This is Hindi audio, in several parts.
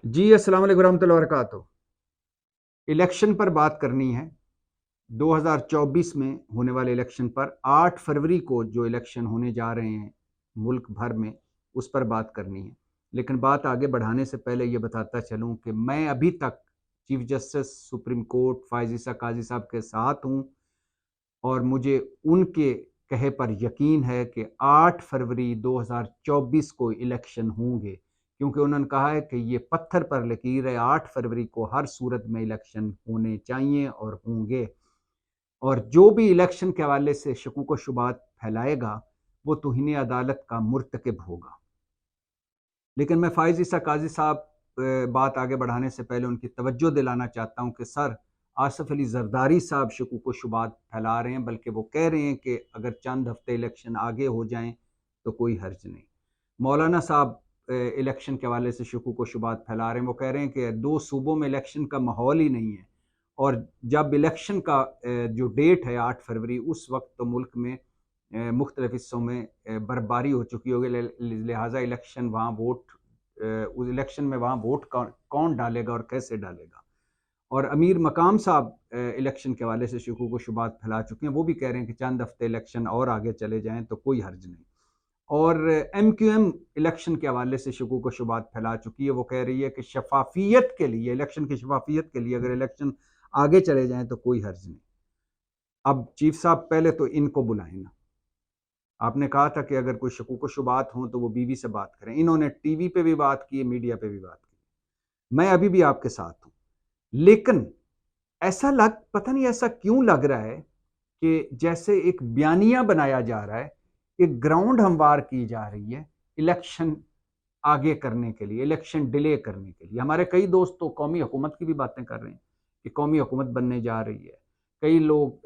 जी, अस्सलाम वालेकुम रहमतुल्लाहि व बरकातुहू। इलेक्शन पर बात करनी है। 2024 में होने वाले इलेक्शन पर 8 फरवरी को जो इलेक्शन होने जा रहे हैं मुल्क भर में, उस पर बात करनी है। लेकिन बात आगे बढ़ाने से पहले ये बताता चलूँ कि मैं अभी तक chief justice supreme court Faiz Isa Qazi sahab के साथ हूँ और मुझे उनके कहे पर यकीन है कि 8 फरवरी 2024 को इलेक्शन होंगे, क्योंकि उन्होंने कहा है कि ये पत्थर पर लकीर है, 8 फरवरी को हर सूरत में इलेक्शन होने चाहिए और होंगे। और जो भी इलेक्शन के हवाले से शकूक व शुबात फैलाएगा, वो तौहीन अदालत का मुर्तकिब होगा। लेकिन मैं फ़ाइज़ ईसा काज़ी साहब बात आगे बढ़ाने से पहले उनकी तवज्जो दिलाना चाहता हूँ कि सर, आसिफ़ अली ज़रदारी साहब शकूक व शुबात फैला रहे हैं, बल्कि वो कह रहे हैं कि अगर चंद हफ़्ते इलेक्शन आगे हो जाएँ, तो कोई हर्ज नहीं। मौलाना साहब इलेक्शन के हवाले से शकूक व शुबात फैला रहे हैं। वो कह रहे हैं कि 2 सूबों में इलेक्शन का माहौल ही नहीं है और जब इलेक्शन का जो डेट है 8 फरवरी, उस वक़्त तो मुल्क में मुख्तलिफ़ हिस्सों में बर्फ़बारी हो चुकी होगी, लिहाज़ा इलेक्शन वहाँ वोट उस इलेक्शन में वहाँ वोट कौन कौन डालेगा और कैसे डालेगा। और अमीर मकाम साहब इलेक्शन के हवाले से शकूक व शुबात फैला चुके हैं। वो भी कह रहे हैं कि चंद हफ़्ते इलेक्शन और आगे चले जाएँ तो कोई हर्ज नहीं। और एमक्यूएम इलेक्शन के हवाले से शकूक व शुबात फैला चुकी है। वो कह रही है कि शफ़ाफ़ियत के लिए, इलेक्शन की शफ़ाफ़ियत के लिए अगर इलेक्शन आगे चले जाएँ तो कोई हर्ज नहीं। अब चीफ साहब पहले तो इनको बुलाएँ ना। आपने कहा था कि अगर कोई शकूक व शुबात हों तो वो बीवी से बात करें। इन्होंने टीवी पे भी बात की है, मीडिया पे भी बात की। मैं अभी भी आपके साथ हूँ। लेकिन पता नहीं ऐसा क्यों लग रहा है कि जैसे एक बयानिया बनाया जा रहा है, एक ग्राउंड हमवार की जा रही है इलेक्शन आगे करने के लिए, इलेक्शन डिले करने के लिए। हमारे कई दोस्त तो कौमी हुकूमत की भी बातें कर रहे हैं कि कौमी हुकूमत बनने जा रही है। कई लोग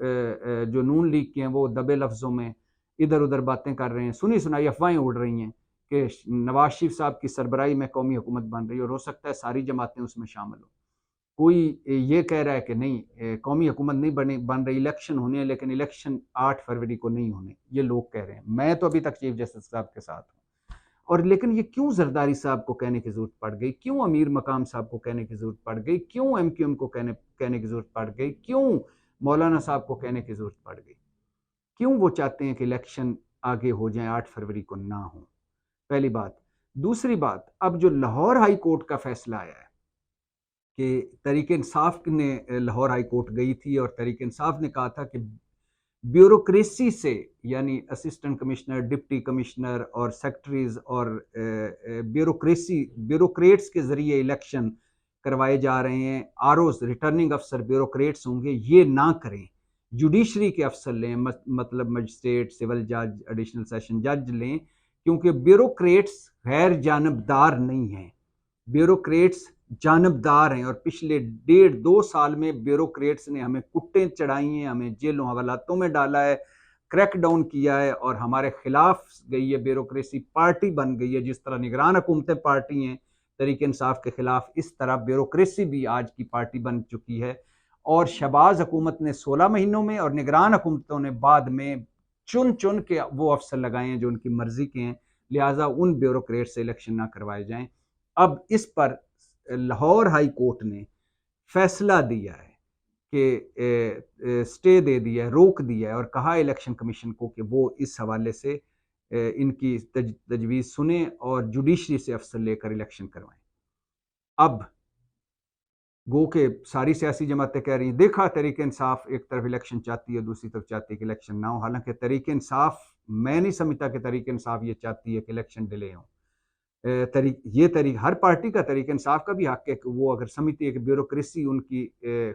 जो नून लीग के हैं वो दबे लफ्ज़ों में इधर-उधर बातें कर रहे हैं, सुनी-सुनाई अफ़वाहें उड़ रही हैं कि नवाज़ शरीफ साहब की सरबराही में कौमी हुकूमत बन रही है और हो सकता है सारी जमातें उसमें शामिल हों। कोई ये कह रहा है कि नहीं, कौमी हुकूमत नहीं बन रही, इलेक्शन होने हैं, लेकिन इलेक्शन 8 फरवरी को नहीं होने, ये लोग कह रहे हैं। मैं तो अभी तक चीफ जस्टिस साहब के साथ हूँ। और लेकिन ये क्यों जरदारी साहब को कहने की ज़रूरत पड़ गई? क्यों अमीर मकाम साहब को कहने की ज़रूरत पड़ गई? क्यों एमक्यूएम को कहने कहने की ज़रूरत पड़ गई? क्यों मौलाना साहब को कहने की ज़रूरत पड़ गई? क्यों वो चाहते हैं कि इलेक्शन आगे हो जाएँ, 8 फरवरी को ना हो? पहली बात। दूसरी बात, अब जो लाहौर हाई कोर्ट का फैसला आया है कि तहरीक-ए-इंसाफ ने लाहौर हाई कोर्ट गई थी और तहरीक-ए-इंसाफ ने कहा था कि ब्यूरोक्रेसी से, यानी असिस्टेंट कमिश्नर, डिप्टी कमिश्नर और सेक्रेटरीज और ब्यूरोक्रेट्स के ज़रिए इलेक्शन करवाए जा रहे हैं। आरओज, रिटर्निंग अफसर ब्यूरोक्रेट्स होंगे, ये ना करें। जुडिशरी के अफसर लें, मतलब मजिस्ट्रेट, सिविल जज, एडिशनल सेशन जज लें, क्योंकि ब्यूरोक्रेट्स गैर जानबदार नहीं हैं। ब्यूरोक्रेट्स जानबदार हैं और पिछले 1.5-2 साल में ब्यूरोक्रेट्स ने हमें कुट्टें चढ़ाई हैं, हमें जेलों हवालातों में डाला है, क्रैकडाउन किया है और हमारे खिलाफ गई है। ब्यूरोक्रेसी पार्टी बन गई है। जिस तरह निगरान हुकूमतें पार्टी हैं तहरीक इंसाफ के खिलाफ, इस तरह ब्यूरोक्रेसी भी आज की पार्टी बन चुकी है। और शहबाज हुकूमत ने 16 महीनों में और निगरान हुकूमतों ने बाद में चुन चुन के वो अफसर लगाए हैं जो उनकी मर्जी के हैं। लिहाजा उन ब्यूरोक्रेट से इलेक्शन ना करवाए जाएं। अब इस पर लाहौर हाई कोर्ट ने फैसला दिया है कि स्टे दे दिया है, रोक दिया है और कहा इलेक्शन कमीशन को कि वो इस हवाले से इनकी तजवीज़ सुने और जुडिशरी से अफसर लेकर इलेक्शन करवाएं। अब गो के सारी सियासी जमातें कह रही हैं, देखा तहरीक इंसाफ एक तरफ इलेक्शन चाहती है, दूसरी तरफ चाहती है कि इलेक्शन ना हो। हालांकि तहरीक इंसाफ, मैं नहीं समझता कि तहरीक इंसाफ ये चाहती है कि इलेक्शन डिले हो। तरीक हर पार्टी का तरीक इंसाफ का भी हक है कि वो अगर समझती है कि ब्यूरोक्रेसी उनकी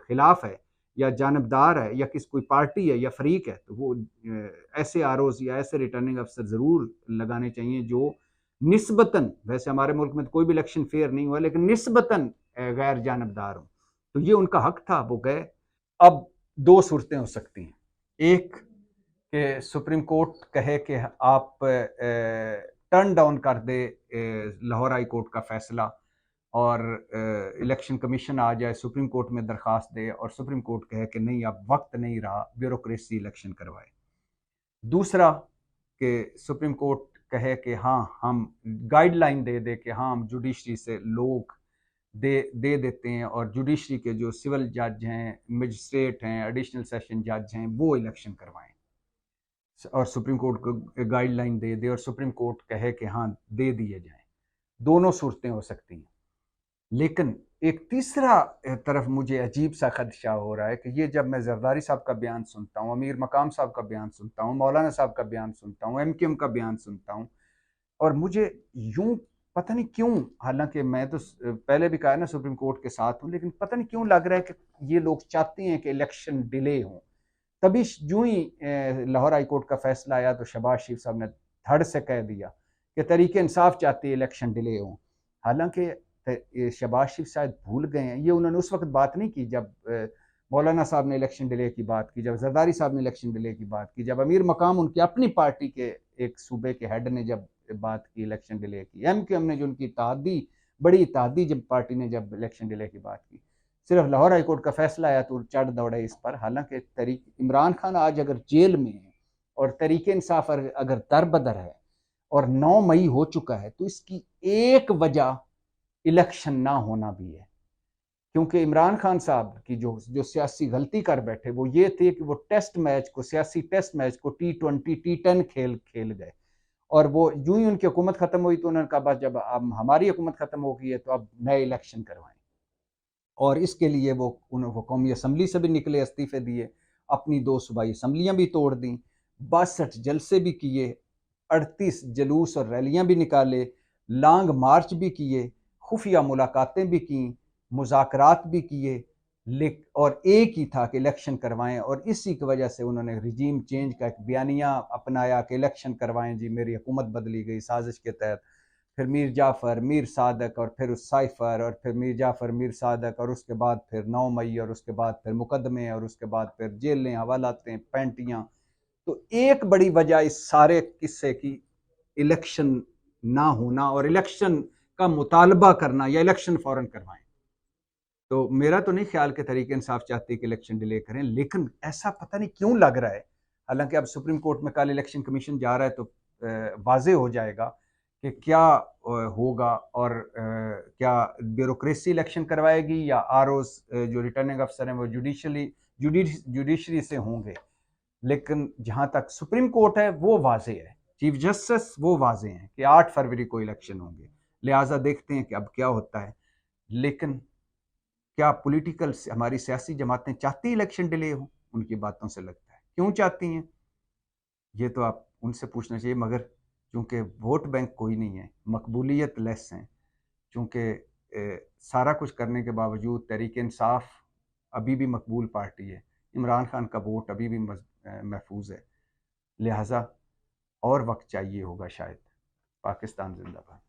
खिलाफ है या जानबदार है या कोई पार्टी है या फरीक है, तो वो ऐसे आरओज या ऐसे रिटर्निंग अफसर ज़रूर लगाने चाहिए जो निस्बतन, वैसे हमारे मुल्क में तो कोई भी इलेक्शन फेयर नहीं हुआ, लेकिन निस्बतन गैर जानबदार हो। तो ये उनका हक था, वो गए। अब दो सूरतें हो सकती हैं। एक कि सुप्रीम कोर्ट कहे कि आप टर्न डाउन कर दे लाहौर हाई कोर्ट का फैसला और इलेक्शन कमीशन आ जाए, सुप्रीम कोर्ट में दरखास्त दे और सुप्रीम कोर्ट कहे कि नहीं, अब वक्त नहीं रहा, ब्यूरोक्रेसी इलेक्शन करवाए। दूसरा कि सुप्रीम कोर्ट कहे कि हाँ, हम गाइडलाइन दे दे कि हाँ, हम जुडिशरी से लोग दे देते हैं, और जुडिशरी के जो सिविल जज हैं, मजिस्ट्रेट हैं, एडिशनल सेशन जज हैं, वो इलेक्शन करवाएं और सुप्रीम कोर्ट को गाइडलाइन दे दे और सुप्रीम कोर्ट कहे कि हाँ दे दिए जाएं। दोनों सूरतें हो सकती हैं। लेकिन एक तीसरा तरफ मुझे अजीब सा खदशा हो रहा है कि ये जब मैं जरदारी साहब का बयान सुनता हूँ, अमीर मकाम साहब का बयान सुनता हूँ, मौलाना साहब का बयान सुनता हूँ, MQM का बयान सुनता हूँ, और मुझे यूं पता नहीं क्यों, हालांकि मैं तो पहले भी कहा ना सुप्रीम कोर्ट के साथ हूं, लेकिन पता नहीं क्यों लग रहा है कि ये लोग चाहते हैं कि इलेक्शन डिले हो। तभी जो ही लाहौर हाई कोर्ट का फैसला आया तो शहबाज शरीफ साहब ने धड़ से कह दिया कि तरीके इंसाफ चाहते हैं इलेक्शन डिले हो। हालांकि शहबाज शरीफ शायद भूल गए हैं, ये उन्होंने उस वक्त बात नहीं की जब मौलाना साहब ने इलेक्शन डिले की बात की, जब जरदारी साहब ने इलेक्शन डिले की बात की, जब अमीर मकाम उनकी अपनी पार्टी के एक सूबे के हेड ने जब बात की इलेक्शन डिले की, MQM ने जो उनकी इत्तेहादी, बड़ी इत्तेहादी जब पार्टी ने जब इलेक्शन डिले की बात की, सिर्फ लाहौर हाई कोर्ट का फैसला आया तो चढ़ दौड़े इस पर। हालांकि इमरान खान आज अगर जेल में है और तरीके इंसाफ अगर दरबदर है और 9 मई हो चुका है, तो इसकी एक वजह इलेक्शन ना होना भी है। क्योंकि इमरान खान साहब की जो सियासी गलती कर बैठे वो ये थे कि वो टेस्ट मैच को, सियासी टेस्ट मैच को T20 T10 खेल गए, और वो यूं ही उनकी हुकूमत खत्म हुई तो उन्होंने कहा बस जब अब हमारी हुकूमत खत्म हो गई है तो अब नए इलेक्शन करवाएं। और इसके लिए वो कौमी असम्बली से भी निकले, इस्तीफे दिए, अपनी 2 सूबाई असम्बलियाँ भी तोड़ दी, 62 जलसे भी किए, 38 जलूस और रैलियाँ भी निकाले, लॉन्ग मार्च भी किए, खुफिया मुलाकातें भी की, मुज़ाकरात भी किए, और एक ही था कि इलेक्शन करवाएं। और इसी की वजह से उन्होंने रिजीम चेंज का एक बयानिया अपनाया कि इलेक्शन करवाएं जी, मेरी हुकूमत बदली गई साजिश के तहत। फिर मीर जाफ़र, मीर सादक, और फिर उस साइफ़र, और फिर मीर जाफ़र, मीर सादक, और उसके बाद फिर 9 मई, और उसके बाद फिर मुकदमे, और उसके बाद फिर जेलें, हवालातें, पेंटियाँ। तो एक बड़ी वजह इस सारे किस्से की इलेक्शन ना होना और इलेक्शन का मुतालबा करना या इलेक्शन फ़ौरन करवाएं। तो मेरा तो नहीं ख्याल के तरीके इंसाफ चाहते कि इलेक्शन डिले करें, लेकिन ऐसा पता नहीं क्यों लग रहा है। हालांकि अब सुप्रीम कोर्ट में कल इलेक्शन कमीशन जा रहा है तो वाजे हो जाएगा कि क्या होगा, और क्या ब्यूरोक्रेसी इलेक्शन करवाएगी या ROs जो रिटर्निंग अफसर हैं वो जुडिशरी से होंगे। लेकिन जहां तक सुप्रीम कोर्ट है वो वाजे है, चीफ जस्टिस वो वाजे हैं कि 8 फरवरी को इलेक्शन होंगे। लिहाजा देखते हैं कि अब क्या होता है। लेकिन क्या पॉलिटिकल हमारी सियासी जमातें चाहती इलेक्शन डिले हो? उनकी बातों से लगता है। क्यों चाहती हैं? ये तो आप उनसे पूछना चाहिए, मगर चूंकि वोट बैंक कोई नहीं है, मकबूलियत लेस हैं, चूंकि सारा कुछ करने के बावजूद तहरीक इंसाफ अभी भी मकबूल पार्टी है, इमरान खान का वोट अभी भी महफूज है, लिहाजा और वक्त चाहिए होगा शायद। पाकिस्तान जिंदाबाद।